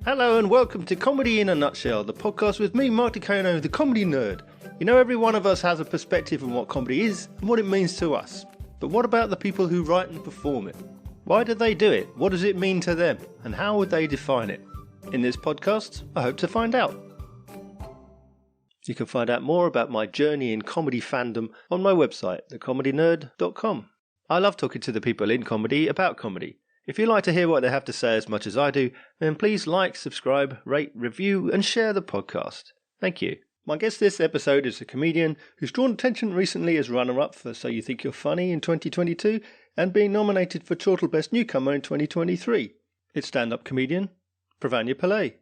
Hello and welcome to Comedy in a Nutshell, the podcast with me, Mark Decono, the comedy nerd. You know, every one of us has a perspective on what comedy is and what it means to us. But what about the people who write and perform it? Why do they do it? What does it mean to them? And how would they define it? In this podcast, I hope to find out. You can find out more about my journey in comedy fandom on my website, thecomedynerd.com. I love talking to the people in comedy about comedy. If you'd like to hear what they have to say as much as I do, then please like, subscribe, rate, review, and share the podcast. Thank you. My guest this episode is a comedian who's drawn attention recently as runner-up for So You Think You're Funny in 2022 and being nominated for Chortle Best Newcomer in 2023. It's stand-up comedian Pravanya Pillay.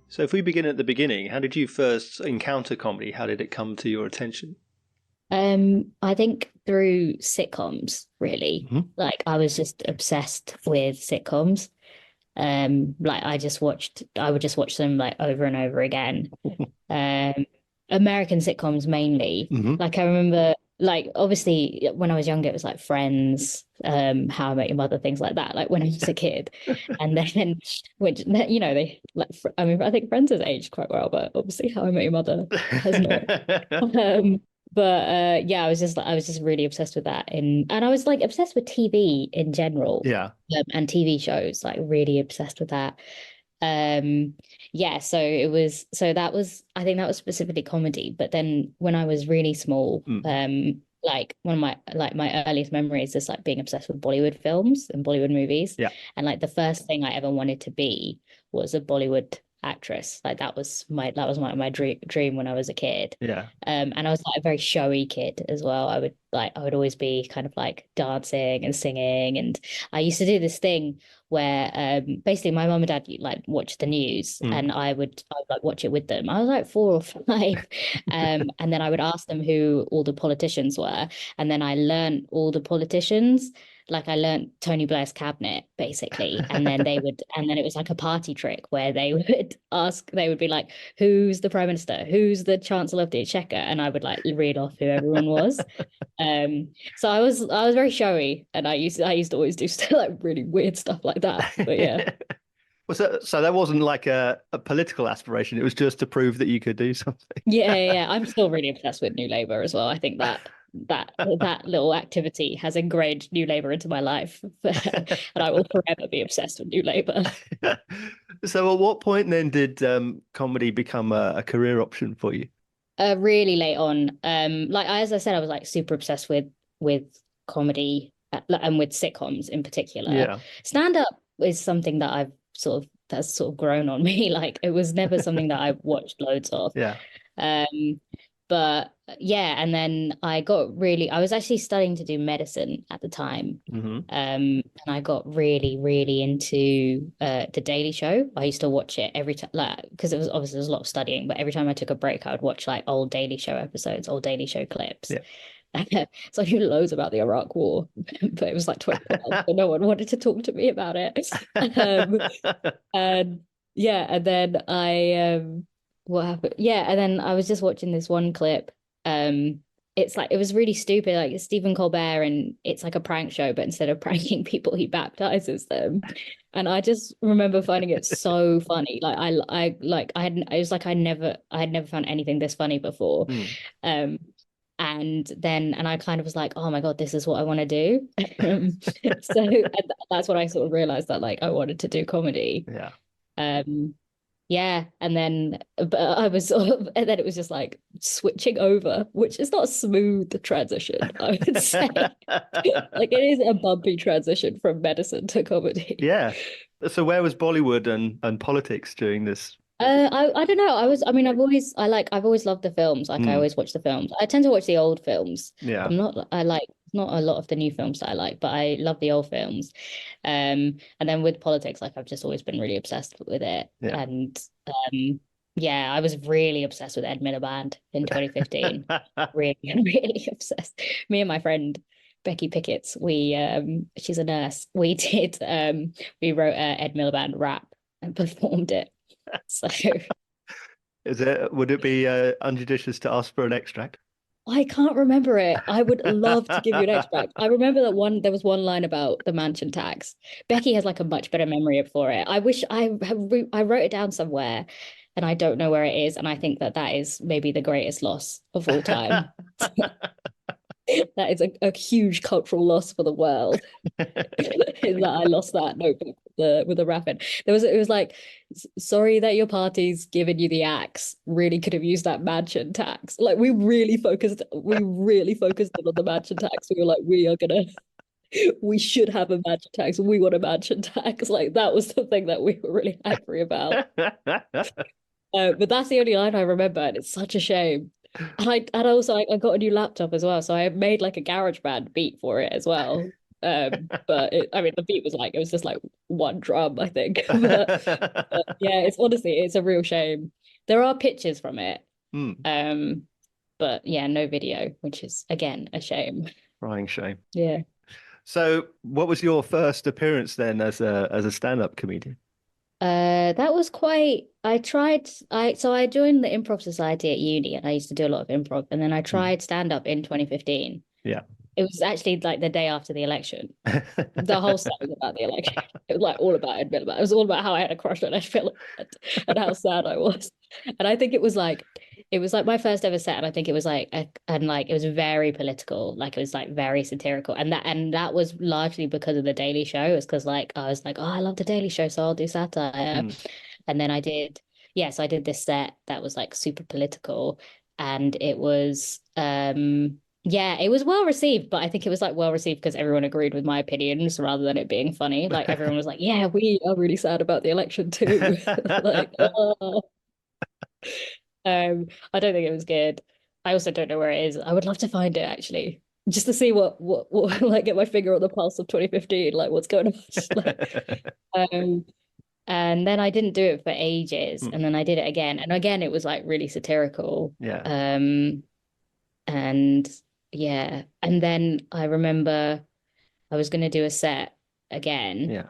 So if we begin at the beginning, how did you first encounter comedy? How did it come to your attention? I think through sitcoms, really. Mm-hmm. Like I was just obsessed with sitcoms. Like I would just watch them like over and over again. American sitcoms mainly. Mm-hmm. Like I remember, like obviously when I was younger, it was like Friends, How I Met Your Mother, things like that. Like when I was a kid, and then which you know they like. I mean, I think Friends has aged quite well, but obviously How I Met Your Mother has not. But yeah, I was just really obsessed with that, and I was like obsessed with TV in general, Yeah. and TV shows, like really obsessed with that. Yeah, so I think that was specifically comedy. But then when I was really small, like one of my earliest memories is like being obsessed with Bollywood films and Bollywood movies. Yeah. And like the first thing I ever wanted to be was a Bollywood actress. Like that was my dream when I was a kid. Yeah. And I was like a very showy kid as well. I would always be kind of like dancing and singing, and I used to do this thing where basically my mum and dad like watched the news, and I would like watch it with them. I was like 4 or 5, and then I would ask them who all the politicians were, and then I learned all the politicians. Like I learned Tony Blair's cabinet basically, and then it was like a party trick where they would be like, who's the prime minister, who's the chancellor of the exchequer, and I would like read off who everyone was. So I was very showy, and I used to always do stuff, like really weird stuff like that. But yeah. Well, so that wasn't like a political aspiration. It was just to prove that you could do something. Yeah. I'm still really obsessed with New Labour as well. I think that little activity has ingrained New Labour into my life, and I will forever be obsessed with New Labour. So at what point then did comedy become a career option for you? Really late on. Like as I said, I was like super obsessed with comedy, and with sitcoms in particular. Yeah. Stand up is something that that's sort of grown on me. Like it was never something that I watched loads of. Yeah. But yeah, and then I was actually studying to do medicine at the time. Mm-hmm. And I got really, really into The Daily Show. I used to watch it every time, like, because it was obviously there's a lot of studying, but every time I took a break, I would watch like old Daily Show episodes, old Daily Show clips. Yeah. So I knew loads about the Iraq War, but it was like 2012, so no one wanted to talk to me about it. And yeah, and then what happened? Yeah, and then I was just watching this one clip. It's like it was really stupid, like Stephen Colbert, and it's like a prank show, but instead of pranking people, he baptizes them. And I just remember finding it so funny. Like I had never found anything this funny before. And I kind of was like, oh my God, this is what I want to do. So that's when I sort of realized that like I wanted to do comedy. Yeah. Yeah, and then but I was sort of, and then it was just like switching over, which is not a smooth transition, I would say. Like it is a bumpy transition from medicine to comedy. Yeah. So where was Bollywood and politics during this? I don't know. I've always loved the films. Like I always watch the films. I tend to watch the old films. Yeah. I like not a lot of the new films that I like, but I love the old films. And then with politics, like I've just always been really obsessed with it. Yeah. And yeah, I was really obsessed with Ed Miliband in 2015. Really, really obsessed. Me and my friend Becky Pickett's, she's a nurse. We wrote a Ed Miliband rap and performed it. So would it be unjudicious to ask for an extract? I can't remember it. I would love to give you an extract. I remember that there was one line about the mansion tax. Becky has like a much better memory for it. I wish I wrote it down somewhere and I don't know where it is. And I think that that is maybe the greatest loss of all time. That is a huge cultural loss for the world. Is that I lost that notebook with the rapping. It was like, sorry that your party's given you the axe. Really could have used that mansion tax. Like we really focused in on the mansion tax. We were like, we should have a mansion tax. We want a mansion tax. Like that was the thing that we were really angry about. But that's the only line I remember, and it's such a shame. And also I got a new laptop as well, so I made like a GarageBand beat for it as well. But I mean, the beat was like it was just like one drum, I think. But yeah, it's honestly it's a real shame. There are pictures from it, but yeah, no video, which is again a shame. Crying shame. Yeah. So, what was your first appearance then as a stand-up comedian? That was quite. I joined the improv society at uni, and I used to do a lot of improv, and then I tried stand up in 2015. Yeah. It was actually like the day after the election. The whole set was about the election. It was like all about Ed Milliband. It was all about how I had a crush on Ed Milliband and how sad I was. And I think it was like my first ever set, and I think it was like it was very political, like it was like very satirical, and that was largely because of the Daily Show. It was because like I was like, oh, I love the Daily Show, so I'll do satire. And then I did, yes, I did this set that was like super political, and it was yeah, it was well received, but I think it was like well received because everyone agreed with my opinions rather than it being funny. Like everyone was like, yeah, we are really sad about the election too. Like, I don't think it was good. I also don't know where it is. I would love to find it actually, just to see what like get my finger on the pulse of 2015, like what's going on. Like, and then I didn't do it for ages, and then I did it again, and again it was like really satirical. Yeah. And yeah, and then I remember I was going to do a set again. Yeah.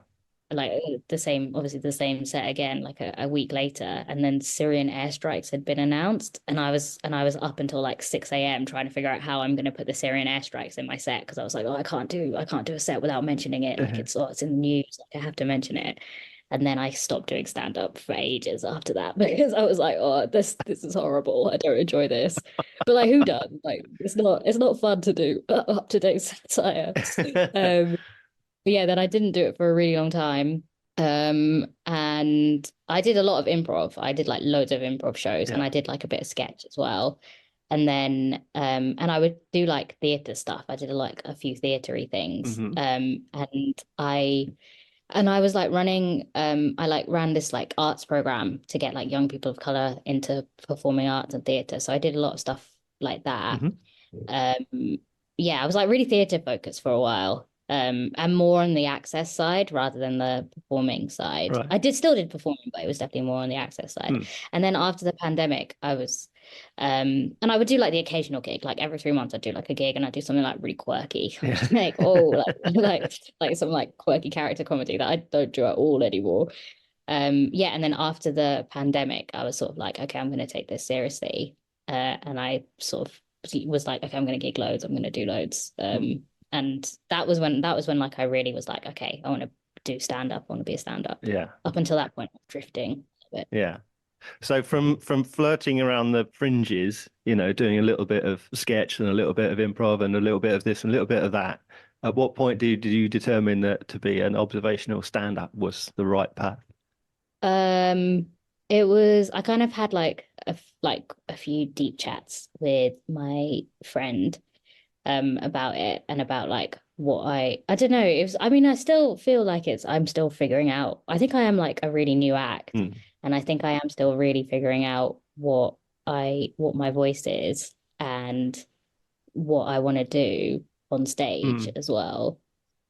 Like obviously the same set again, like a week later, and then Syrian airstrikes had been announced, and I was up until like 6 a.m. trying to figure out how I'm going to put the Syrian airstrikes in my set because I was like, oh, I can't do a set without mentioning it. Like it's in the news, like I have to mention it. And then I stopped doing stand up for ages after that because I was like, oh, this is horrible. I don't enjoy this. But like, who does? Like, it's not fun to do up to date satire. But yeah, then I didn't do it for a really long time. And I did a lot of improv. I did like loads of improv shows, and I did like a bit of sketch as well. And then and I would do like theatre stuff. I did a few theatery things. And I was like running I like ran this like arts program to get like young people of color into performing arts and theater. So I did a lot of stuff like that. Yeah, I was like really theater focused for a while. And more on the access side rather than the performing side. Right. I still did performing, but it was definitely more on the access side. And then after the pandemic, I was and I would do like the occasional gig, like every 3 months I'd do like a gig and I'd do something like really quirky. Like like some like quirky character comedy that I don't do at all anymore. Yeah, and then after the pandemic, I was sort of like, okay, I'm gonna take this seriously. And I sort of was like, okay, I'm gonna gig loads, I'm gonna do loads. And that was when like I really was like, okay, I want to do stand up, I want to be a stand up. Yeah. Up until that point, drifting a bit. Yeah. So from flirting around the fringes, doing a little bit of sketch and a little bit of improv and a little bit of this and a little bit of that, at what point did you determine that to be an observational stand-up was the right path? It was, I kind of had like a few deep chats with my friend about it and about like what I don't know. It was, I mean, I still feel like I'm still figuring out. I think I am like a really new act. And I think I am still really figuring out what my voice is and what I want to do on stage as well.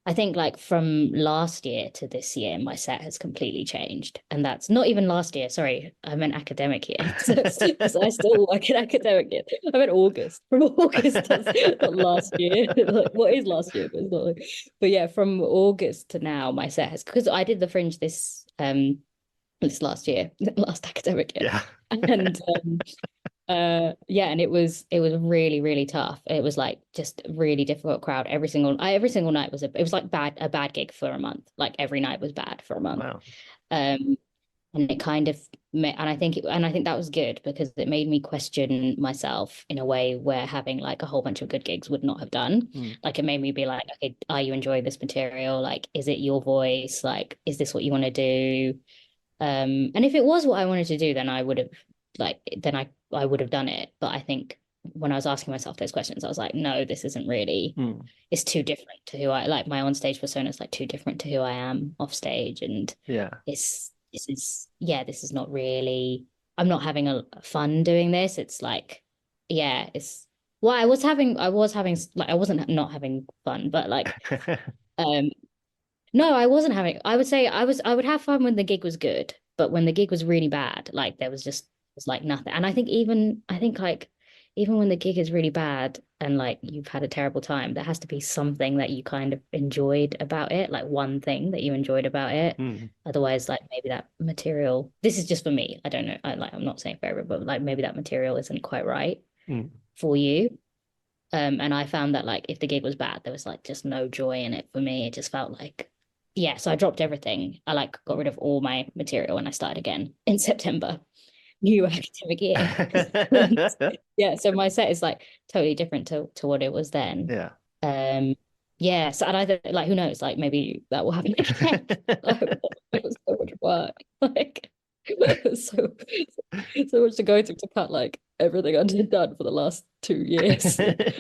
I think like from last year to this year, my set has completely changed. And that's not even last year. Sorry, I meant academic year. So I still work in academic year. I meant August. From August, that's not last year. Like, what is last year? But it's not like, but yeah, from August to now, my set has, because I did the Fringe this last year, last academic year. Yeah. And Yeah, and it was really, really tough. It was like just a really difficult crowd. Every single night it was like a bad gig for a month. Like every night was bad for a month. Wow. Um, and it kind of and I think that was good because it made me question myself in a way where having like a whole bunch of good gigs would not have done. Mm. Like it made me be like, okay, are you enjoying this material? Like, is it your voice? Like, is this what you want to do? And if it was what I wanted to do, then I would have I would have done it. But I think when I was asking myself those questions, I was like, no, this isn't really, it's too different to who I like. My on stage persona is like too different to who I am off stage. And Yeah. this is not really, I'm not having a fun doing this. It's like, yeah, it's well, I was having like, I wasn't not having fun, but like, um, no, I wasn't having. I would say I would have fun when the gig was good, but when the gig was really bad, like there was like nothing. And I think like even when the gig is really bad and like you've had a terrible time, there has to be something that you kind of enjoyed about it, like one thing that you enjoyed about it. Otherwise, like maybe that material, this is just for me. I don't know. I'm not saying for everyone, but like maybe that material isn't quite right for you. And I found that like if the gig was bad, there was like just no joy in it for me. It just felt like, yeah. So I dropped everything. I like got rid of all my material and I started again in September, new academic year. Yeah. So my set is like totally different to what it was then. Yeah. Yeah. So and I think like who knows? Like maybe that will happen again. It was so much work. Like so so much to go through to cut like everything I did done for the last 2 years. But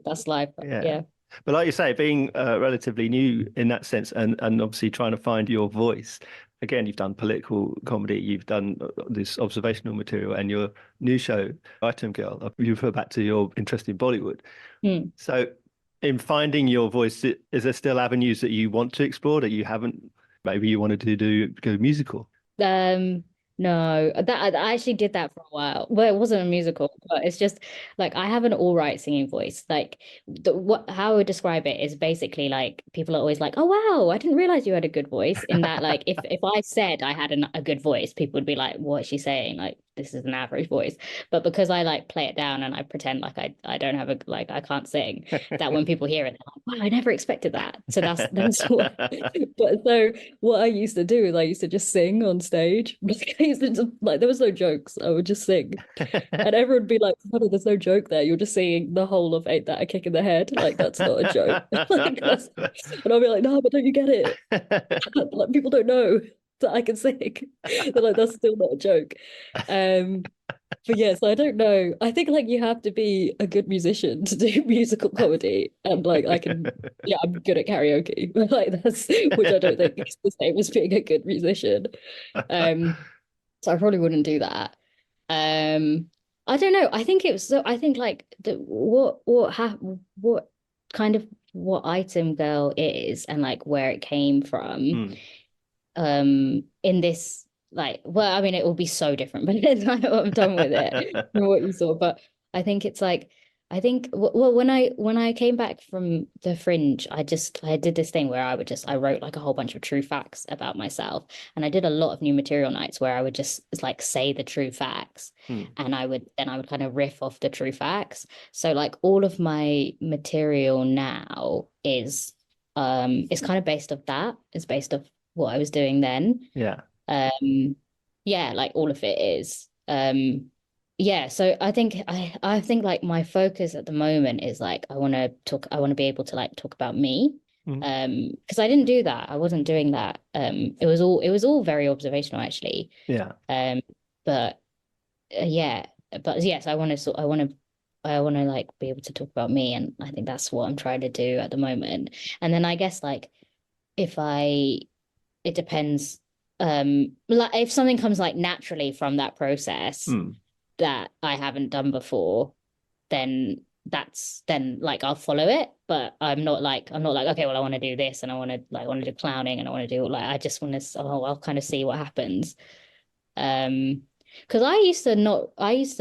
that's life. Yeah. Yeah. But like you say, being relatively new in that sense, and obviously trying to find your voice. Again, you've done political comedy, you've done this observational material, and your new show, Item Girl, you refer back to your interest in Bollywood. So, in finding your voice, is there still avenues that you want to explore that you haven't? Maybe you wanted to go musical. No, that I actually did that for a while. Well, it wasn't a musical, but it's just like I have an all right singing voice. Like how I would describe it is basically like people are always like, "Oh wow, I didn't realize you had a good voice." In that, like if I said I had a good voice, people would be like, "What is she saying? Like this is an average voice." But because I like play it down and I pretend like I don't have a like I can't sing, that when people hear it, they're like, "Wow, I never expected that." So that's what. But so what I used to do is I used to just sing on stage. I used to just, like there was no jokes. I would just sing, and everyone would be like, "Oh, there's no joke there. You're just singing the whole of "Ain't That a Kick in the Head?" Like that's not a joke. Like, and I'll be like, "No, but don't you get it? Like people don't know that I can sing." They're like, "That's still not a joke." But yes, I don't know. I think like you have to be a good musician to do musical comedy, and like I'm good at karaoke, but like that's which I don't think is the same as being a good musician. So I probably wouldn't do that. I don't know. I think it was so. I think like what kind of what Item Girl is and like where it came from. In this like well I mean it will be so different but I'm done with it from what you saw but I think it's like well when I came back from the Fringe I did this thing where I wrote like a whole bunch of true facts about myself and I did a lot of new material nights where I would just like say the true facts and I would kind of riff off the true facts so like all of my material now is kind of based off that it's based off what I was doing then. Yeah. Yeah, like all of it is. Yeah, so I think like my focus at the moment is like I want to be able to like talk about me. Because I didn't do that. I wasn't doing that. It was all very observational actually. Yeah. But yeah, but yes, I want to like be able to talk about me and I think that's what I'm trying to do at the moment. And then I guess like it depends. Like if something comes like naturally from that process that I haven't done before, then like I'll follow it. But I'm not like okay, well I want to do this and I want to do clowning and I want to do like I just want to I'll kind of see what happens. Because I used to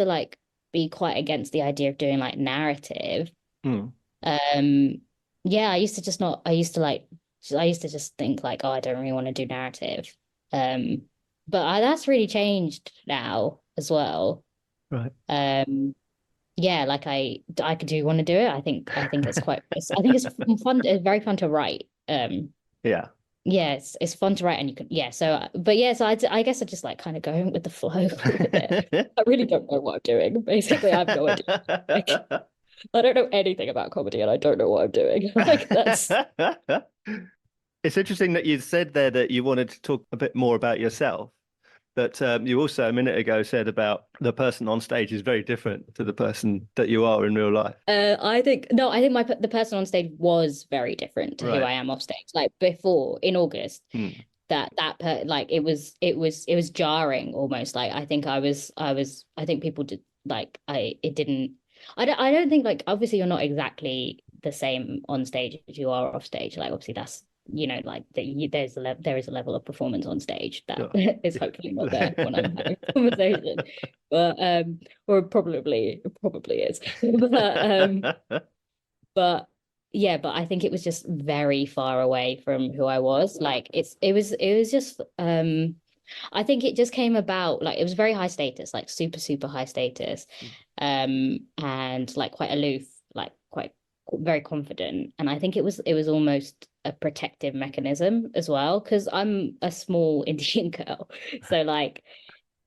like be quite against the idea of doing like narrative. Yeah, I used to just not. I used to just think like, oh, I don't really want to do narrative. But that's really changed now as well. Right. Yeah, like I do want to do it. I think it's I think it's fun. It's very fun to write. Yeah. Yeah, it's fun to write, and you can, yeah. So, but yeah, so I guess I just like kind of going with the flow with it. I really don't know what I'm doing. Basically, I have no idea. Like, I don't know anything about comedy, and I don't know what I'm doing. Like that's It's interesting that you said there that you wanted to talk a bit more about yourself, but you also a minute ago said about the person on stage is very different to the person that you are in real life. I think no, I think the person on stage was very different to who Right. I am off stage. Like before in August, Hmm. like it was jarring almost. Like I think people did like it didn't. I don't think like obviously you're not exactly the same on stage as you are off stage. Like obviously that's like there is a level of performance on stage that Sure. is hopefully not there when I'm having a conversation. But or it probably is. But yeah, but I think it was just very far away from who I was. Like it was just I think it just came about like it was very high status, like super, super high status. And like quite aloof, like quite very confident. And I think it was almost a protective mechanism as well, because I'm a small Indian girl. So like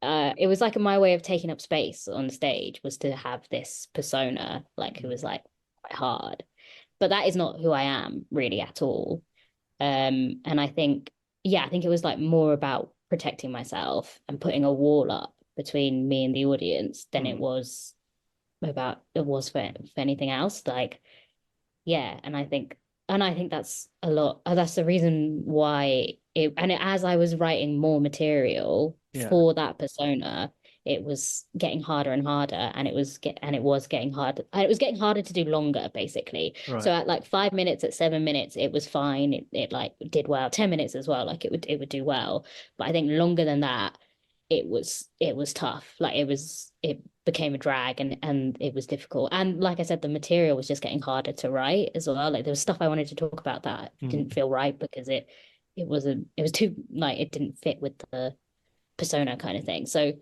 it was like my way of taking up space on stage was to have this persona, like who was like quite hard. But that is not who I am really at all. And I think, yeah, I think it was like more about protecting myself and putting a wall up between me and the audience than it was for anything else. Like, yeah, and I think that's a lot. That's the reason why as I was writing more material Yeah. for that persona, it was getting harder and harder, and it was getting harder. And it was getting harder to do longer, basically. Right. So at like 5 minutes, at 7 minutes, it was fine. It like did well. 10 minutes as well, like it would do well. But I think longer than that, it was tough. Like it became a drag, and it was difficult. And like I said, the material was just getting harder to write as well. Like there was stuff I wanted to talk about that didn't feel right because it was too like it didn't fit with the persona kind of thing. So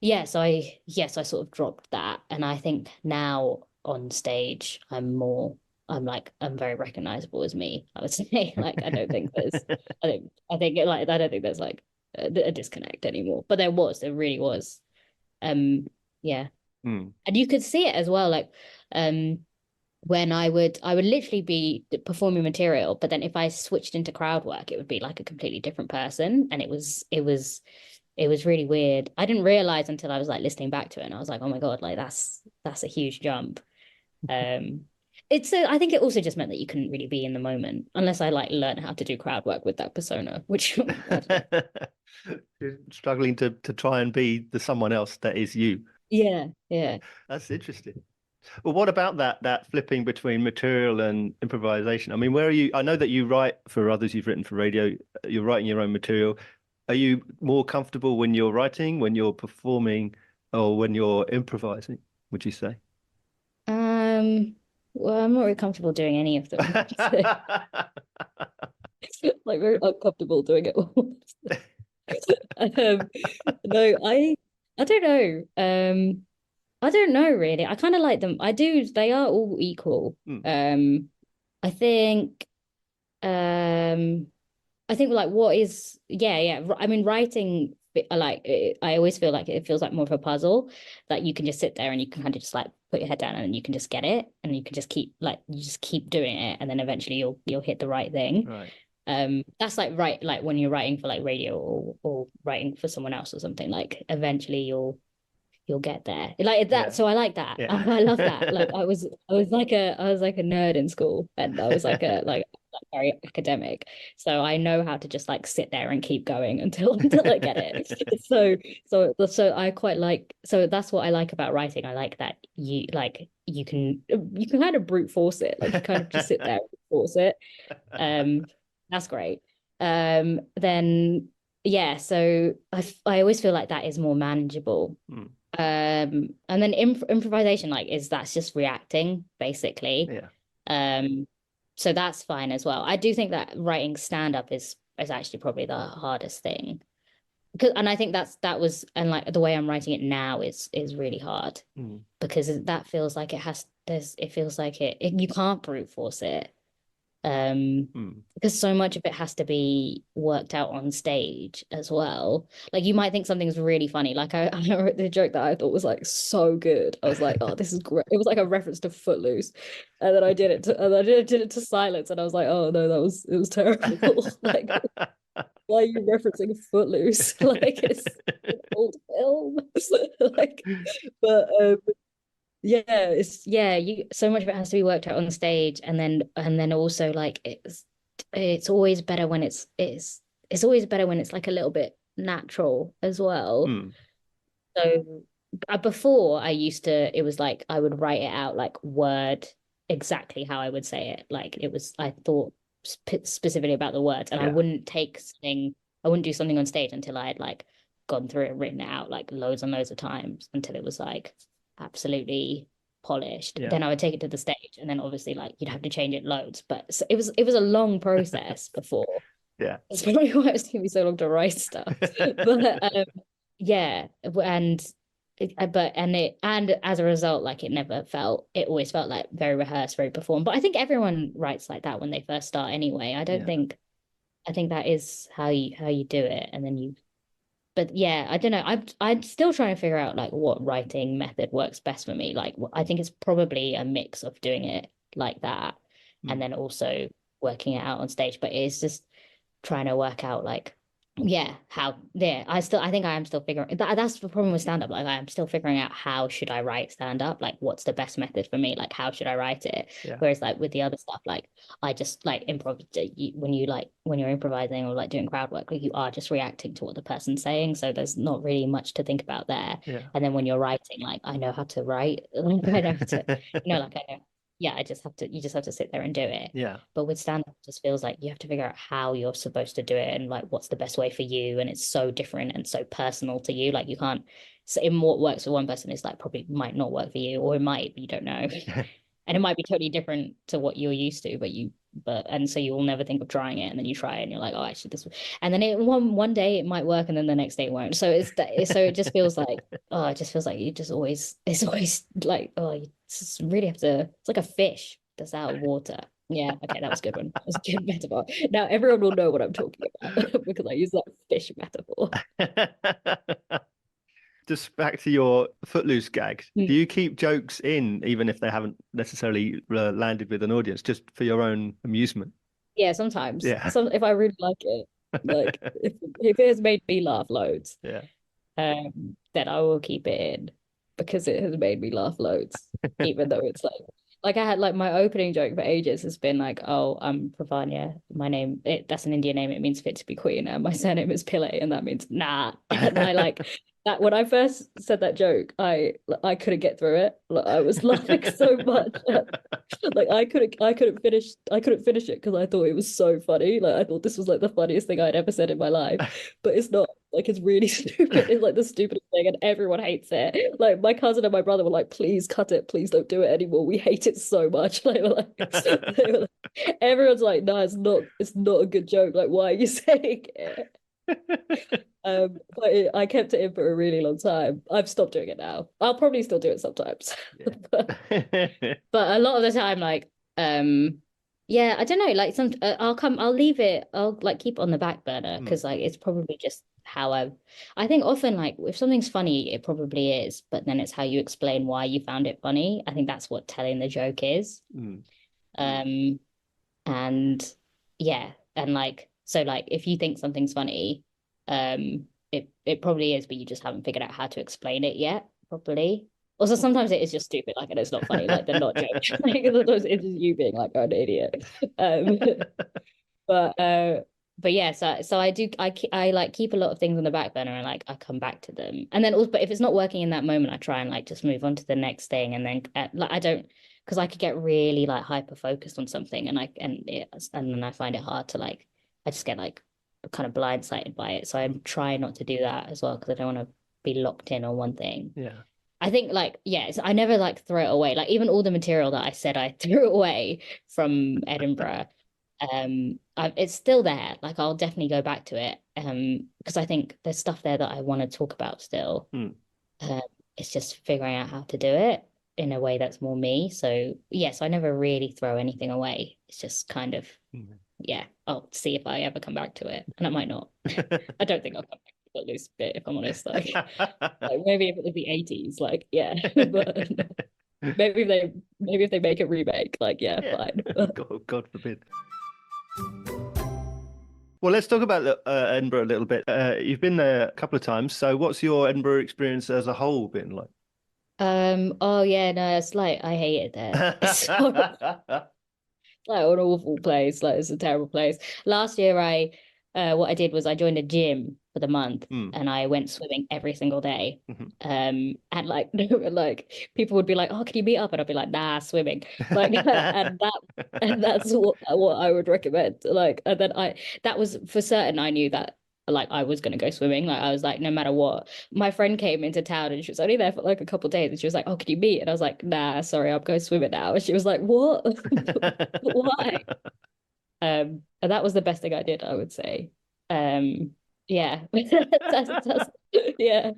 yeah, so I sort of dropped that. And I think now on stage I'm very recognizable as me, I would say. Like I don't think there's like a disconnect anymore. But there really was. Yeah. Hmm. And you could see it as well, like when I would literally be performing material, but then if I switched into crowd work, it would be like a completely different person. And it was really weird. I didn't realize until I was like listening back to it, and I was like, oh my God, like that's a huge jump. I think it also just meant that you couldn't really be in the moment unless I like learn how to do crowd work with that persona, which You're struggling to try and be the someone else that is you. yeah, yeah. That's interesting. Well, what about that flipping between material and improvisation? I mean, where are you? I know that you write for others, you've written for radio, you're writing your own material. Are you more comfortable when you're writing, when you're performing, or when you're improvising, would you say? Well, I'm not really comfortable doing any of them. Like very uncomfortable doing it all. Um, no, I don't know. I don't know really. I kind of like them. I do. They are all equal. Hmm. I think. I think like what is yeah. I mean, writing I always feel like it feels like more of a puzzle that you can just sit there and you can kind of just like put your head down and you can just get it and you can just keep like you just keep doing it and then eventually you'll hit the right thing. Right. That's like when you're writing for like radio or writing for someone else or something, like eventually you'll get there like that. Yeah. So I like that. Yeah. I love that. Like I was like a nerd in school, and I was like a like very academic, so I know how to just like sit there and keep going until I get it. So I quite like, so that's what I like about writing. I like that you can kind of brute force it, like you kind of just sit there and force it. That's great. Then yeah, so I always feel like that is more manageable. Hmm. And then improvisation, like that's just reacting basically. Yeah. So that's fine as well. I do think that writing stand up is actually probably the hardest thing. and I think that was, and like the way I'm writing it now is really hard because that feels like it feels like you can't brute force it. Because so much of it has to be worked out on stage as well. Like you might think something's really funny. Like I wrote the joke that I thought was like so good. I was like, oh, this is great. It was like a reference to Footloose. And then I did it to Silence, and I was like, oh no, it was terrible. Like, why are you referencing Footloose? Like it's an old film. Like, but you so much of it has to be worked out on stage, and then also like it's always better when it's always better when it's like a little bit natural as well. So before it was like I would write it out like word exactly how I would say it. Like it was, I thought specifically about the words, and I wouldn't do something on stage until I had like gone through it and written it out like loads and loads of times until it was like absolutely polished. Then I would take it to the stage, and then obviously like you'd have to change it loads. But it was a long process before. It's probably why it's taking me so long to write stuff. But yeah, and as a result, like it always felt like very rehearsed, very performed. But I think everyone writes like that when they first start anyway. I think that is how you do it, and then but yeah, I don't know. I'm still trying to figure out like what writing method works best for me. Like I think it's probably a mix of doing it like that and then also working it out on stage. But it's just trying to work out like I think I am still figuring that's the problem with stand-up. Like I'm still figuring out how should I write stand-up, like what's the best method for me, like how should I write it. Whereas like with the other stuff, like I just like improv, when you're improvising or like doing crowd work, like you are just reacting to what the person's saying, so there's not really much to think about there. And then when you're writing, like I know how to write, like I know how to like I know you just have to sit there and do it. But with stand-up, it just feels like you have to figure out how you're supposed to do it and like what's the best way for you. And it's so different and so personal to you. Like you can't, so in what works for one person is like probably might not work for you, or it might, you don't know. And it might be totally different to what you're used to, and so you will never think of trying it, and then you try it and you're like, oh, actually and then one day it might work and then the next day it won't. So it just feels like, oh, it just feels like it's always like, oh, you just really have to, it's like a fish that's out of water. Yeah, okay, that was a good one. That was a good metaphor. Now everyone will know what I'm talking about because I use that fish metaphor. Just back to your Footloose gag. Do you keep jokes in even if they haven't necessarily landed with an audience, just for your own amusement? Yeah, sometimes. If I really like it, like if it has made me laugh loads, then I will keep it in because it has made me laugh loads, even though it's like I had like my opening joke for ages has been like, oh, I'm Pravanya. My name, that's an Indian name. It means fit to be queen. And my surname is Pillay, and that means nah. And I like that when I first said that joke, I couldn't get through it. Like, I was laughing so much. Like I couldn't finish it because I thought it was so funny. Like I thought this was like the funniest thing I'd ever said in my life. But it's not. Like it's really stupid. It's like the stupidest thing, and everyone hates it. Like my cousin and my brother were like, "Please cut it. Please don't do it anymore. We hate it so much." Everyone's like, "No, it's not. It's not a good joke. Like, why are you saying it?" But I kept it in for a really long time. I've stopped doing it now. I'll probably still do it sometimes, but a lot of the time, like, yeah, I don't know. Like I'll leave it. I'll like keep it on the back burner because like it's probably just how I think often like if something's funny, it probably is, but then it's how you explain why you found it funny. I think that's what telling the joke is. And yeah, and like so like if you think something's funny, it probably is, but you just haven't figured out how to explain it yet properly. Also, sometimes it is just stupid, like, and it's not funny, like they're not joking. Like, sometimes it's just you being like, oh, an idiot. But yeah, so I like keep a lot of things on the back burner and like I come back to them, and then also, but if it's not working in that moment, I try and like just move on to the next thing, and then like I don't, because I could get really like hyper focused on something, and then I find it hard to like, I just get like kind of blindsided by it. So I'm trying not to do that as well because I don't want to be locked in on one thing. Yeah. I think like, yes, I never like throw it away. Like even all the material that I said I threw away from Edinburgh, it's still there. Like I'll definitely go back to it. because I think there's stuff there that I want to talk about still. It's just figuring out how to do it in a way that's more me. So yes, I never really throw anything away. It's just kind of, yeah, I'll see if I ever come back to it, and I might not. I don't think I'll come back to the loose bit, if I'm honest. Like maybe if it was the 80s, like yeah, but maybe if they make a remake, like yeah. Fine. God forbid. Well, let's talk about Edinburgh a little bit. You've been there a couple of times, so what's your Edinburgh experience as a whole been like? Oh yeah, no, it's like I hate it there. It's like an awful place. Like it's a terrible place. Last year, what I did was I joined a gym for the month, and I went swimming every single day. And like people would be like, "Oh, can you meet up?" And I'd be like, "Nah, swimming." Like, and that's what I would recommend. Like, and then that was for certain. I knew that like I was gonna go swimming. Like I was like, no matter what. My friend came into town and she was only there for like a couple of days, and she was like, "Oh, can you meet?" And I was like, "Nah, sorry, I'm going swimming now." And she was like, "What? Why?" And that was the best thing I did, I would say. Yeah. Yeah.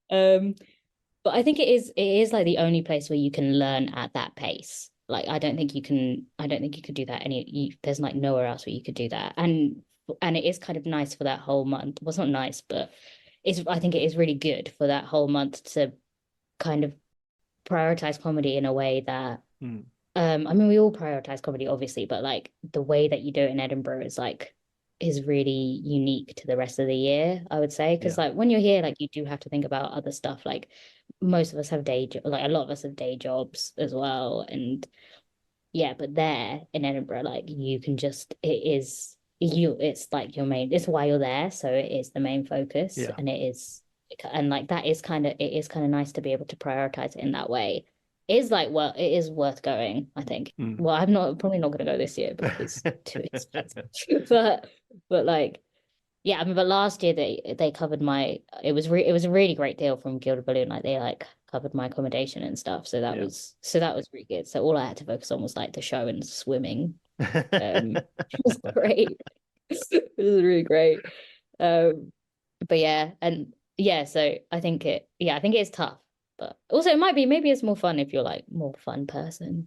But I think it is like the only place where you can learn at that pace. Like I don't think you could do that there's like nowhere else where you could do that. And it is kind of nice for that whole month. Well, it's not nice, but I think it is really good for that whole month to kind of prioritize comedy in a way that I mean we all prioritize comedy obviously, but like the way that you do it in Edinburgh is really unique to the rest of the year, I would say. Because like when you're here, like you do have to think about other stuff. Like most of us have like a lot of us have day jobs as well. And yeah, but there in Edinburgh, like you can just it's like your main, it's why you're there. So it is the main focus. And like it is kind of nice to be able to prioritize it in that way. It is like, well, it is worth going, I think. Well, probably not going to go this year because it's too expensive. But like, yeah, I mean, but last year they covered it was a really great deal from Gilded Balloon. Like they like covered my accommodation and stuff. So that was really good. So all I had to focus on was like the show and swimming. It was great. It was really great. But yeah, and yeah, so I think it is tough. But also maybe it's more fun if you're like more fun person.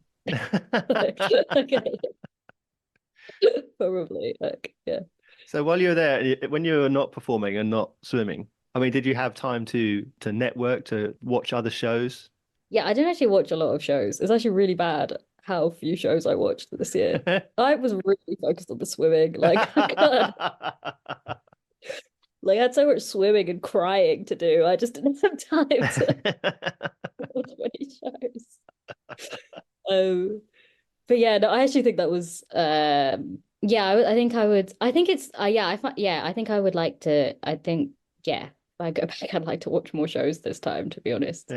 Probably like yeah. So while you were there, when you were not performing and not swimming, I mean, did you have time to network, to watch other shows? Yeah, I didn't actually watch a lot of shows. It's actually really bad how few shows I watched this year. I was really focused on the swimming. Like, like I had so much swimming and crying to do. I just didn't have time to watch many shows. But yeah, no, I actually think that was yeah, I think I would. I think it's yeah, I think I would like to. I think yeah, if I go back, I'd like to watch more shows this time, to be honest.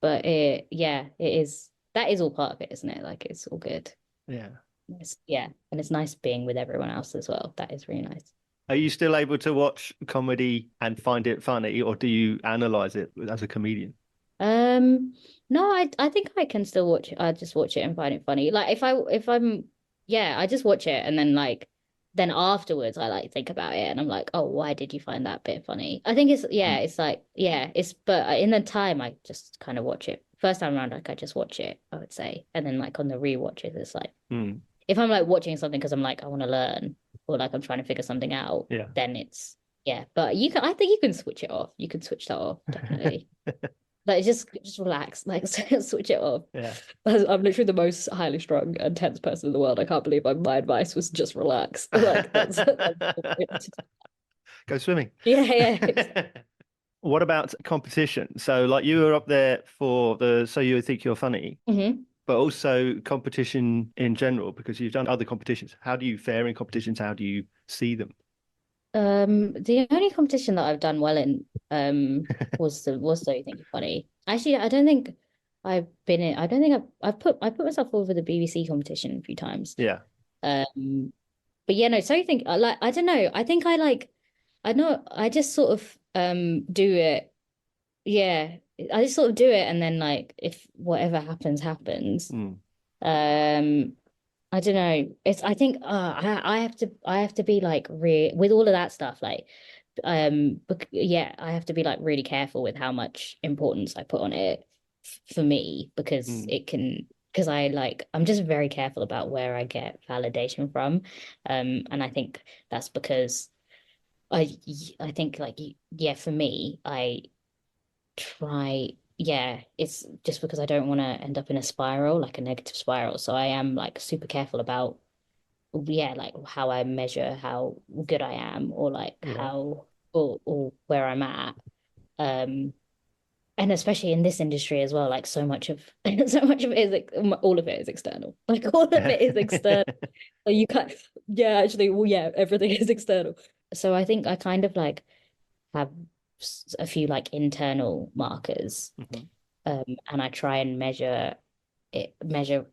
But it is, that is all part of it, isn't it? Like it's all good. Yeah. And it's nice being with everyone else as well. That is really nice. Are you still able to watch comedy and find it funny, or do you analyze it as a comedian? No, I think I can still watch it. I just watch it and find it funny. Like if I'm yeah, I just watch it and then afterwards I like think about it and I'm like, oh, why did you find that bit funny? I think it's like but in the time I just kind of watch it. First time around, like I just watch it, I would say. And then like on the rewatches, it's like if I'm like watching something because I'm like I want to learn or like I'm trying to figure something out, then it's but I think you can switch it off. You can switch that off, definitely. Like just relax, like switch it off. Yeah. I'm literally the most highly strung and tense person in the world. I can't believe my advice was just relax. Like that's go swimming. Yeah. What about competition? So like you were up there for So You Think You're Funny, but also competition in general, because you've done other competitions. How do you fare in competitions? How do you see them? The only competition that I've done well in was So You Think You're Funny. Actually, I don't think I've been in. I don't think I've put myself over the BBC competition a few times. Yeah. But yeah, no. So You Think like I don't know. I think I know. I just sort of do it. Yeah, I just sort of do it, and then like if whatever happens, happens. I don't know. I think I have to be like real with all of that stuff. Like, yeah, I have to be like really careful with how much importance I put on it for me because Mm. it can because I'm just very careful about where I get validation from. And I think that's because I I think like yeah, for me, I try yeah, it's just because I don't want to end up in a spiral, like a negative spiral. So I am like super careful about yeah, like how I measure how good I am or like Yeah. how or where I'm at. Um, and especially in this industry as well, like so much of so much of it is like all of it is external. Like all of it is external. So you can't yeah, actually, well, yeah, everything is external. So I think I kind of like have a few like internal markers, Mhm. and I try and it measure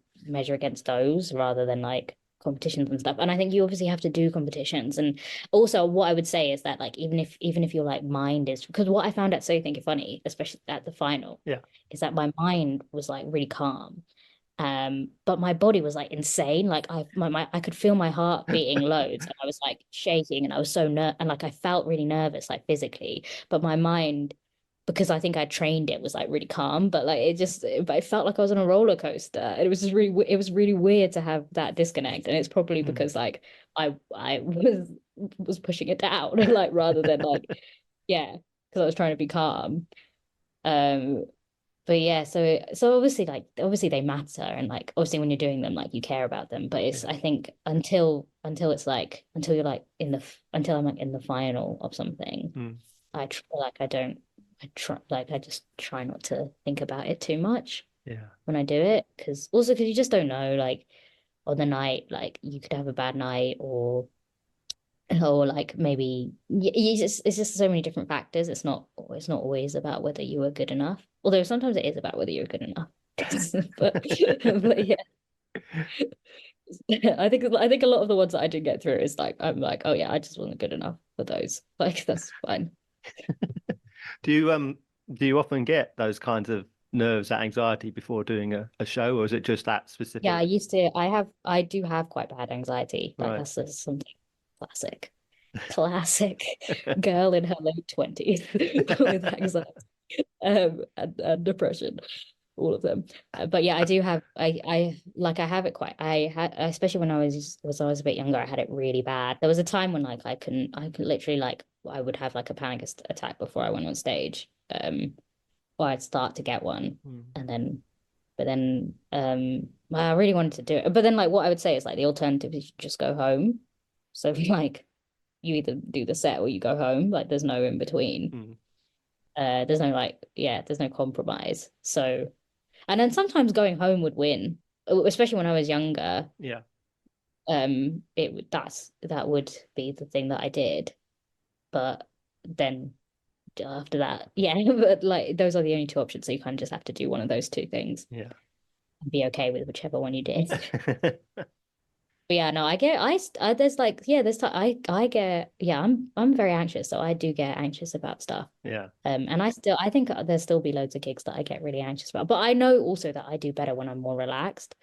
against those rather than like competitions and stuff. And I think you obviously have to do competitions. And also what I would say is that like even if your like mind is because what I found out so think funny, especially at the final, Yeah. is that my mind was like really calm. But my body was like insane. Like I could feel my heart beating loads and I was like shaking and I was so and like I felt really nervous, like physically. But my mind, because I think I trained it, was like really calm. But like but it felt like I was on a roller coaster. And it was really weird to have that disconnect. And it's probably Mm. because like I was pushing it down, like rather than like, yeah, because I was trying to be calm. Um, but yeah, so obviously like obviously they matter and like obviously when you're doing them like you care about them. But it's Yeah. I think until it's like until you're like until I'm like in the final of something, Mm. I tr like I don't I try like I just try not to think about it too much Yeah. when I do it because you just don't know like on the night like you could have a bad night or like maybe it's just so many different factors. It's not always about whether you were good enough. Although sometimes it is about whether you're good enough. But yeah, I think a lot of the ones that I did get through is like I'm like, oh yeah, I just wasn't good enough for those. Like that's fine. Do you do you often get those kinds of nerves, that anxiety before doing a show, or is it just that Yeah, specific? I do have quite bad anxiety. Like Right. that's just something classic girl in her late 20s with anxiety and depression. All of them. But yeah, I do have I have it quite I had especially when I was a bit younger, I had it really bad. There was a time when like I could literally like I would have like a panic attack before I went on stage. Or I'd start to get one Mm. and then but then well, I really wanted to do it. But then like what I would say is like the alternative is you just go home. So like you either do the set or you go home. Like there's no in between. Mm. There's no like yeah, there's no compromise. So and then sometimes going home would win, especially when I was younger. Yeah. That would be the thing that I did. But then after that, yeah, but like those are the only two options. So you kind of just have to do one of those two things Yeah. and be okay with whichever one you did. But yeah, no, there's like yeah, I get yeah, I'm very anxious, so I do get anxious about stuff. Yeah. And I think there'll still be loads of gigs that I get really anxious about. But I know also that I do better when I'm more relaxed.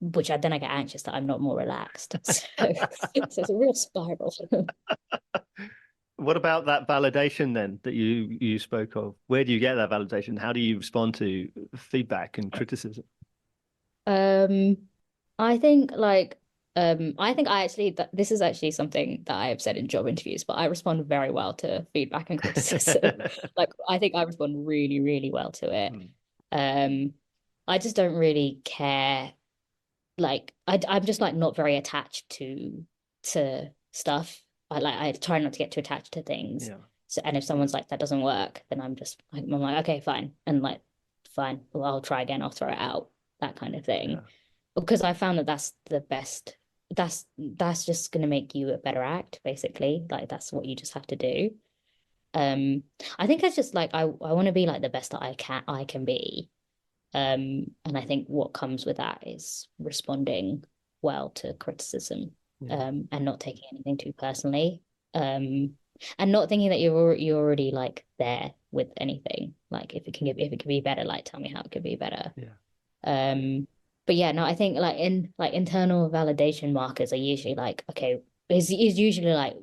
Then I get anxious that I'm not more relaxed. So it's a real spiral. What about that validation then that you spoke of? Where do you get that validation? How do you respond to feedback and criticism? Um, I think like I think I actually that this is actually something that I have said in job interviews, but I respond very well to feedback and criticism. Like I think I respond really, really well to it. Mm. Um, I just don't really care. Like I'm just like not very attached to stuff. I try not to get too attached to things. Yeah. So and if someone's like that doesn't work, then I'm like okay fine and like fine well I'll try again I'll throw it out that kind of thing Yeah. because I found that that's the best. That's just gonna make you a better act basically. Like that's what you just have to do. I think it's just like I want to be like the best that I can be. And I think what comes with that is responding well to criticism, Yeah. and not taking anything too personally. And not thinking that you're already like there with anything. Like if it can be better, like tell me how it could be better. Yeah. Um, But yeah, no, I think like in like internal validation markers are usually like, okay, is usually like,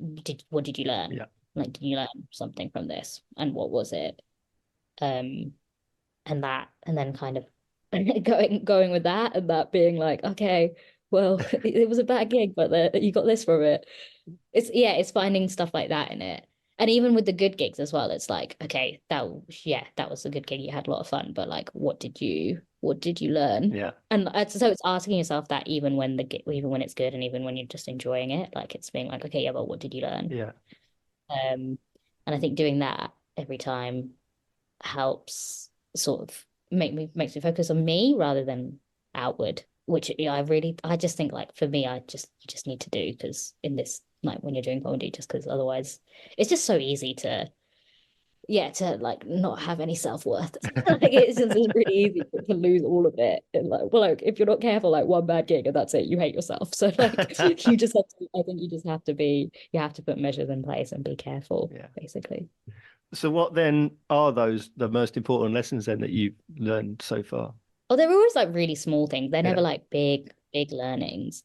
what did you learn? Yeah. Like, did you learn something from this? And what was it? Um, and that, and then kind of going with that, and that being like, okay, well, it was a bad gig, but you got this from it. It's finding stuff like that in it. And even with the good gigs as well, it's like, okay, that was a good gig. You had a lot of fun, but like, what did you learn? Yeah. And so it's asking yourself that even when it's good and even when you're just enjoying it, like it's being like, okay, yeah, but what did you learn? Yeah. And I think doing that every time helps sort of makes me focus on me rather than outward, which I just think like for me, you just need to do because in this like when you're doing comedy, just because otherwise it's just so easy to like not have any self-worth. Like it's really easy to lose all of it. And like, well, like if you're not careful, like one bad gig and that's it, you hate yourself. So like you just have to, I think you just have to you have to put measures in place and be careful, Yeah. basically. So what then are the most important lessons then that you've learned so far? Oh, they're always like really small things. They're Yeah. never like big learnings.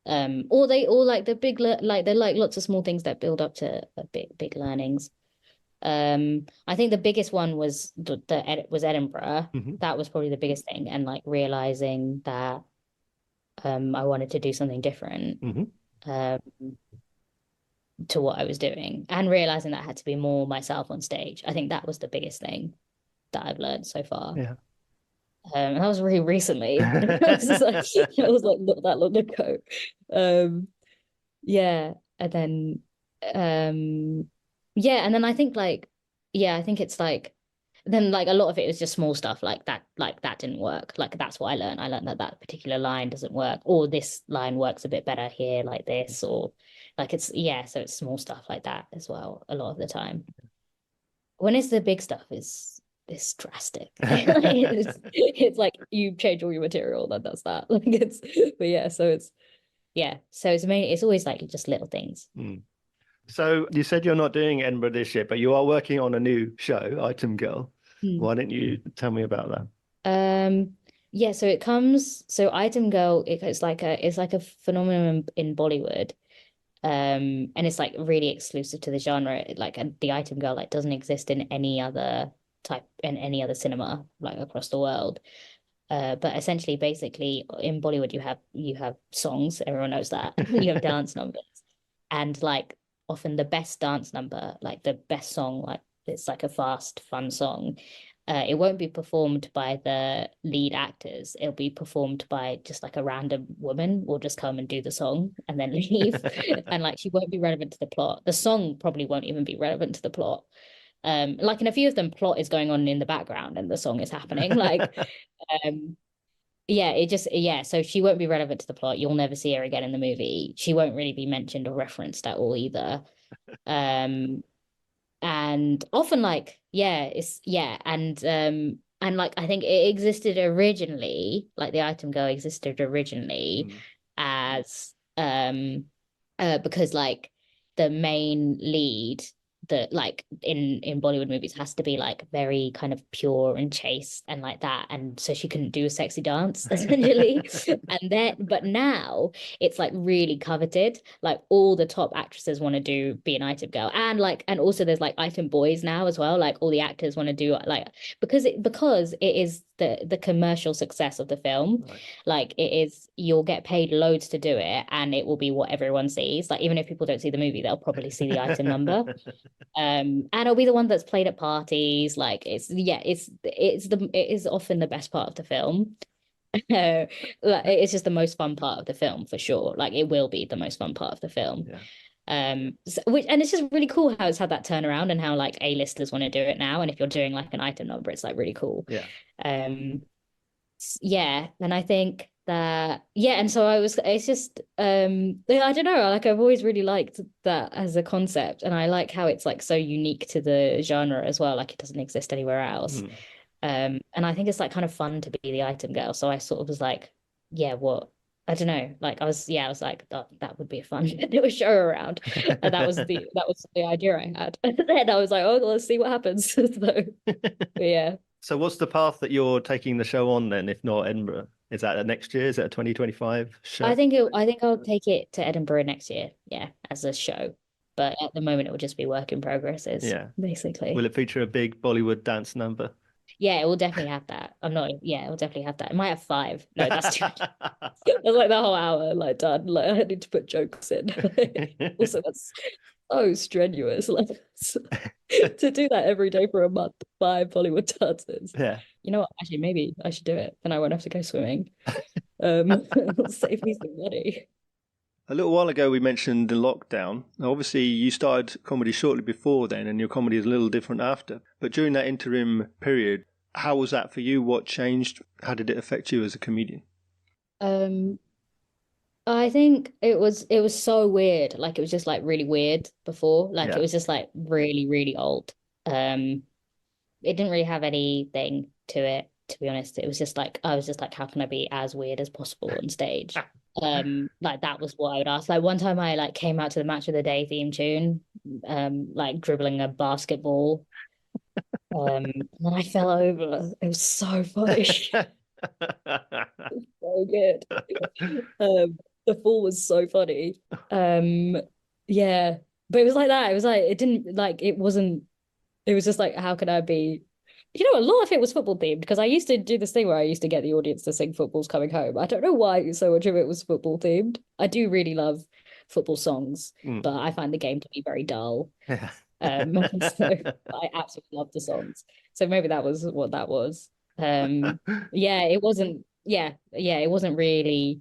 Or they all like the like they're like lots of small things that build up to big learnings. I think the biggest one was was Edinburgh. Mm-hmm. That was probably the biggest thing, and like realizing that I wanted to do something different Mm-hmm. um to what I was doing, and realizing that I had to be more myself on stage. I think that was the biggest thing that I've learned so far. Yeah. And that was really recently. It was like not that long ago. Um, yeah, and then yeah, and then I think like I think it's like then like a lot of it is just small stuff like that didn't work. Like that's what I learned. I learned that that particular line doesn't work, or this line works a bit better here, like this, or like it's so it's small stuff like that as well a lot of the time. When it's the big stuff is it's drastic. It's like you change all your material, then that's that. Like it's but so it's mainly it's always like just little things. Mm. So you said you're not doing Edinburgh this year, but you are working on a new show, Item Girl. Hmm. Why don't you tell me about that? Yeah, so Item Girl, it's like a phenomenon in Bollywood. And it's like really exclusive to the genre. Like the Item Girl like doesn't exist in any other cinema like across the world. But essentially, basically, in Bollywood, you have songs. Everyone knows that. You have dance numbers, and like often the best dance number, like the best song, like it's like a fast, fun song. It won't be performed by the lead actors. It'll be performed by just like a random woman will just come and do the song and then leave. And like she won't be relevant to the plot. The song probably won't even be relevant to the plot. Like in a few of them, plot is going on in the background and the song is happening. Like, um, so she won't be relevant to the plot. You'll never see her again in the movie. She won't really be mentioned or referenced at all either. Um, and often like and like I think it existed originally, like the Item Girl existed originally as because like the main lead that like in Bollywood movies has to be like very kind of pure and chaste and like that, and so she couldn't do a sexy dance essentially. And then but now it's like really coveted, like all the top actresses want to be an Item Girl, and like and also there's like item boys now as well, like all the actors want to do like because it is the commercial success of the film. Right. Like it is, you'll get paid loads to do it and it will be what everyone sees. Like even if people don't see the movie, they'll probably see the item number. And it'll be the one that's played at parties. Like it is often the best part of the film. Like, it's just the most fun part of the film for sure. Like it will be the most fun part of the film. Yeah. And it's just really cool how it's had that turnaround and how like A-listers want to do it now. And if you're doing like an item number, it's like really cool. Yeah. And I think that and so it's just I don't know, like I've always really liked that as a concept, and I like how it's like so unique to the genre as well, like it doesn't exist anywhere else. And I think it's like kind of fun to be the Item Girl, so I sort of was like what I don't know, like I was like that would be a fun to do a show around. And that was the idea I had. And then I was like, oh, let's see what happens. So yeah. So what's the path that you're taking the show on then, if not Edinburgh? Is that next year? Is that a 2025 show? I think I'll take it to Edinburgh next year, yeah, as a show. But at the moment, it will just be work in progresses, Yeah. basically. Will it feature a big Bollywood dance number? Yeah, it will definitely have that. I'm not. Yeah, it will definitely have that. It might have five. No, that's too much. That's like the whole hour, like done. Like I need to put jokes in. Also, that's so strenuous. Like to do that every day for a month, 5 Bollywood dances. Yeah. You know what? Actually, maybe I should do it. Then I won't have to go swimming. It'll save me some money. A little while ago, we mentioned the lockdown. Now, obviously, you started comedy shortly before then, and your comedy is a little different after. But during that interim period, how was that for you? What changed? How did it affect you as a comedian? Um, I think it was so weird. Like it was just like really weird before. Like Yeah. it was just like really, really old. It didn't really have anything to it, to be honest. It was just like I was just like, how can I be as weird as possible on stage? Like that was what I would ask. Like one time I like came out to the Match of the Day theme tune, like dribbling a basketball. And then I fell over. It was so funny. So good. The fall was so funny. Yeah. But it was like that. It was like it didn't like it wasn't it was just like how could I be a lot of it was football themed because I used to do this thing where I used to get the audience to sing Football's Coming Home. I don't know why so much of it was football themed. I do really love football songs, but I find the game to be very dull. Yeah. So I absolutely love the songs. So maybe that was what that was. Yeah, it wasn't it wasn't really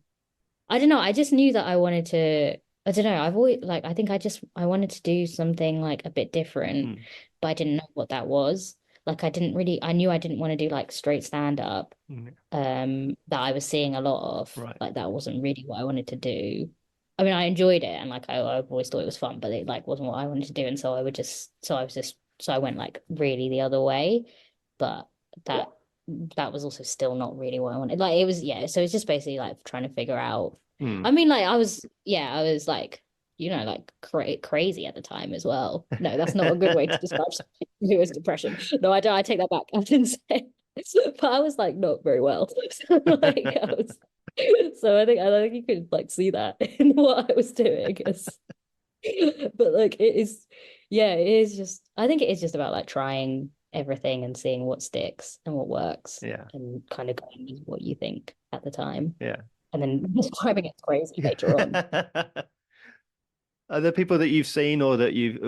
I don't know. I just knew that I wanted to I don't know. I've always like I think I wanted to do something like a bit different, but I didn't know what that was. Like I knew I didn't want to do like straight stand up that I was seeing a lot of. Right. Like that wasn't really what I wanted to do. I mean, I enjoyed it and like I've always thought it was fun, but it like wasn't what I wanted to do. And so I went like really the other way. But that that was also still not really what I wanted. Like it was, yeah. So it's just basically like trying to figure out. I mean, like I was like, like crazy at the time as well. No, that's not a good way to describe something who has depression. No, I don't. I take that back. I didn't say. But I was like not very well. So like I think you could like see that in what I was doing. But like it is, yeah, it is just. I think it is just about like trying everything and seeing what sticks and what works. Yeah. And kind of going with what you think at the time. Yeah. And then describing it crazy later on. Are there people that you've seen or that you've,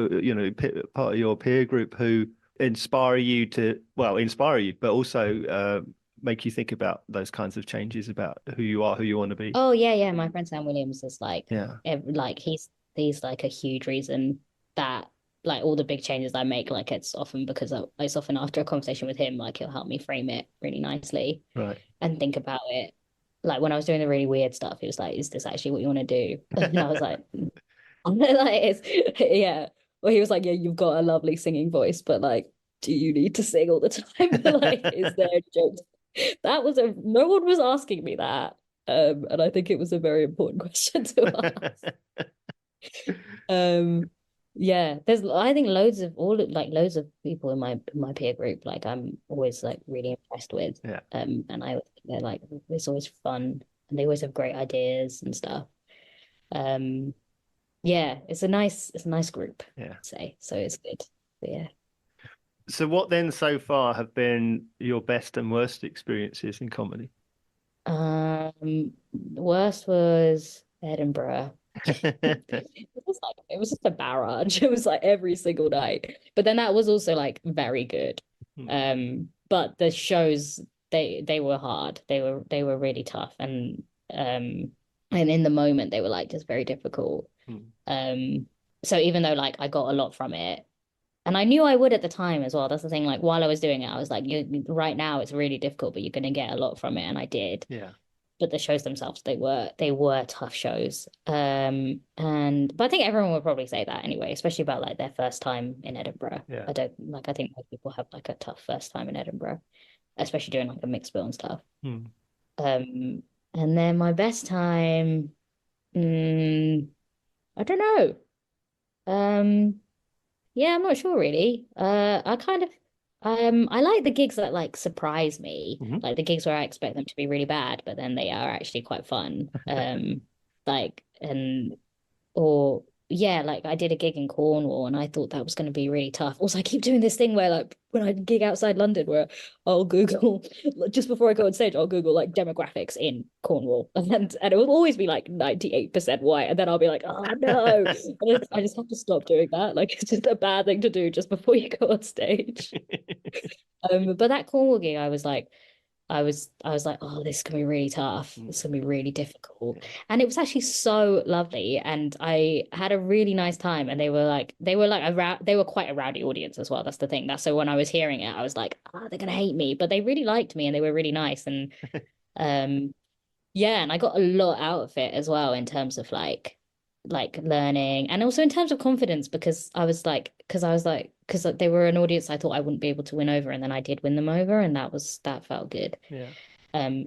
part of your peer group who inspire you, but also make you think about those kinds of changes about who you are, who you want to be? Oh yeah. My friend Sam Williams is like, Yeah. like he's like a huge reason that like all the big changes I make, like it's often after a conversation with him, like he'll help me frame it really nicely, Right. and think about it. Like when I was doing the really weird stuff, he was like, "Is this actually what you want to do?" And I was like, yeah. Well, he was like, "Yeah, you've got a lovely singing voice, but like, do you need to sing all the time? Like, is there a joke?" No one was asking me that, and I think it was a very important question to ask. Yeah, there's I think loads of people in my peer group like I'm always like really impressed with. Yeah. And they're like it's always fun and they always have great ideas and stuff. Yeah, it's a nice group, Yeah. I'd say. So it's good. But yeah. So what then so far have been your best and worst experiences in comedy? Worst was Edinburgh. It was just a barrage. It was like every single night. But then that was also like very good. But the shows they were hard. They were really tough and in the moment they were like just very difficult. So even though like I got a lot from it and I knew I would at the time as well. That's the thing. Like while I was doing it, I was like, right now it's really difficult, but you're gonna get a lot from it, and I did. Yeah. But the shows themselves, they were tough shows. But I think everyone would probably say that anyway, especially about like their first time in Edinburgh. Yeah. I think most people have like a tough first time in Edinburgh, especially doing like a mixed bill and stuff. And then my best time, I don't know. Yeah, I'm not sure really. I like the gigs that like surprise me, Hmm. like the gigs where I expect them to be really bad, but then they are actually quite fun. Like and or yeah, like I did a gig in Cornwall and I thought that was going to be really tough. Also, I keep doing this thing where like when I gig outside London where I'll Google just before I go on stage, I'll Google like demographics in Cornwall and it will always be like 98% white. And then I'll be like, oh no. I just have to stop doing that. Like it's just a bad thing to do just before you go on stage. But that Cornwall gig, I was like, oh, this is gonna be really tough. This is gonna be really difficult. And it was actually so lovely. And I had a really nice time. And they were quite a rowdy audience as well. That's the thing. That's so when I was hearing it, I was like, oh, they're gonna hate me. But they really liked me and they were really nice. And um yeah, and I got a lot out of it as well in terms of like learning and also in terms of confidence because they were an audience I thought I wouldn't be able to win over and then I did win them over and that felt good. Yeah.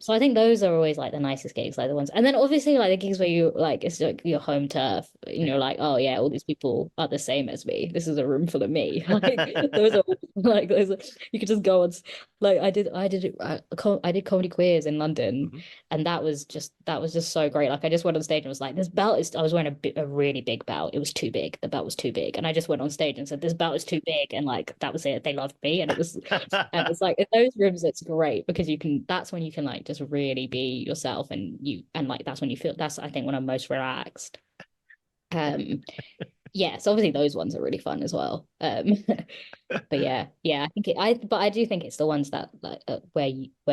So I think those are always like the nicest gigs, like the ones, and then obviously like the gigs where you like it's like your home turf, like, oh yeah, all these people are the same as me. This is a room full of me. Like those are like those are, you could just go on like I did comedy queers in London, Mhm. and that was just so great. Like I just went on stage and was like, this belt is. I was wearing a really big belt. It was too big. The belt was too big, and I just went on stage and said, this belt is too big, and like that was it. They loved me, and it was. And it's like in those rooms, it's great because that's when you can like just really be yourself and like that's when you feel that's I think when I'm most relaxed. Um, yeah, so obviously those ones are really fun as well. But yeah, but I do think it's the ones that like where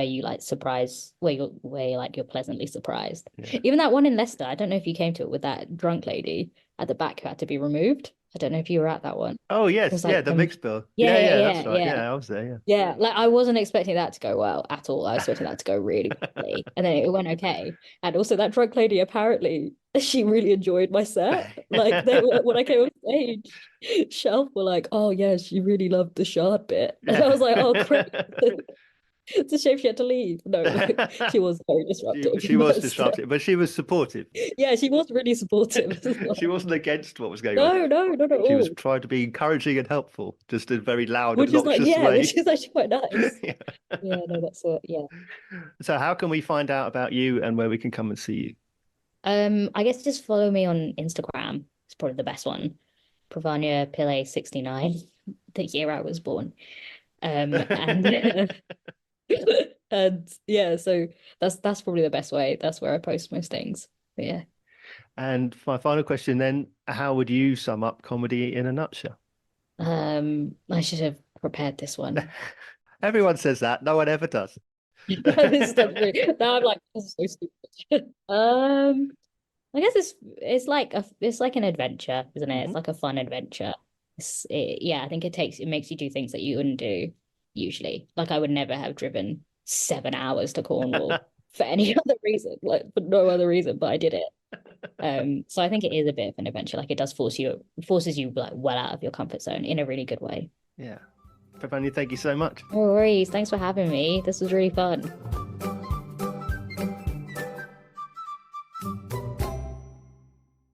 you like surprise where like you're pleasantly surprised. Yeah. Even that one in Leicester, I don't know if you came to it with that drunk lady at the back who had to be removed. I don't know if you were at that one. Oh It yes, was yeah, like the mixed bill. yeah, Yeah, yeah, yeah, yeah, that's right. yeah. Yeah, I was there. Yeah, like I wasn't expecting that to go well at all. I was expecting that to go really Yeah. badly. And then it went okay. And also that drunk lady apparently she really enjoyed my set. Like they were when I came on stage, Shelf were like, oh yeah, she really loved the shard bit. And I was like, oh great. It's a shame she had to leave. No, she was very disruptive. She was But disruptive, but she was supportive. yeah, she was really supportive as She well. wasn't against what was going on. No, no, not at She was all. trying to be encouraging and helpful, just in a very loud, Which is like, obnoxious yeah, way. which is actually quite nice. Yeah. Yeah, no, that's it. Yeah. So how can we find out about you and where we can come and see you? I guess just follow me on Instagram. It's probably the best one. Pravanya Pillay 69, the year I was born. And and yeah, so that's probably the best way. That's where I post most things. But yeah. And my final question then, how would you sum up comedy in a nutshell? I should have prepared this one. Everyone says that. No one ever does. This stuff really, now I'm like, this is so stupid. I guess it's like an adventure, isn't it? It's Mhm. like a fun adventure. Yeah, I think it makes you do things that you wouldn't do usually. Like I would never have driven 7 hours to Cornwall for any other reason, like for no other reason, but I did it. So I think it is a bit of an adventure. Like it does forces you like well out of your comfort zone in a really good way. Yeah. Pravanya, thank you so much. No worries. Thanks for having me. This was really fun.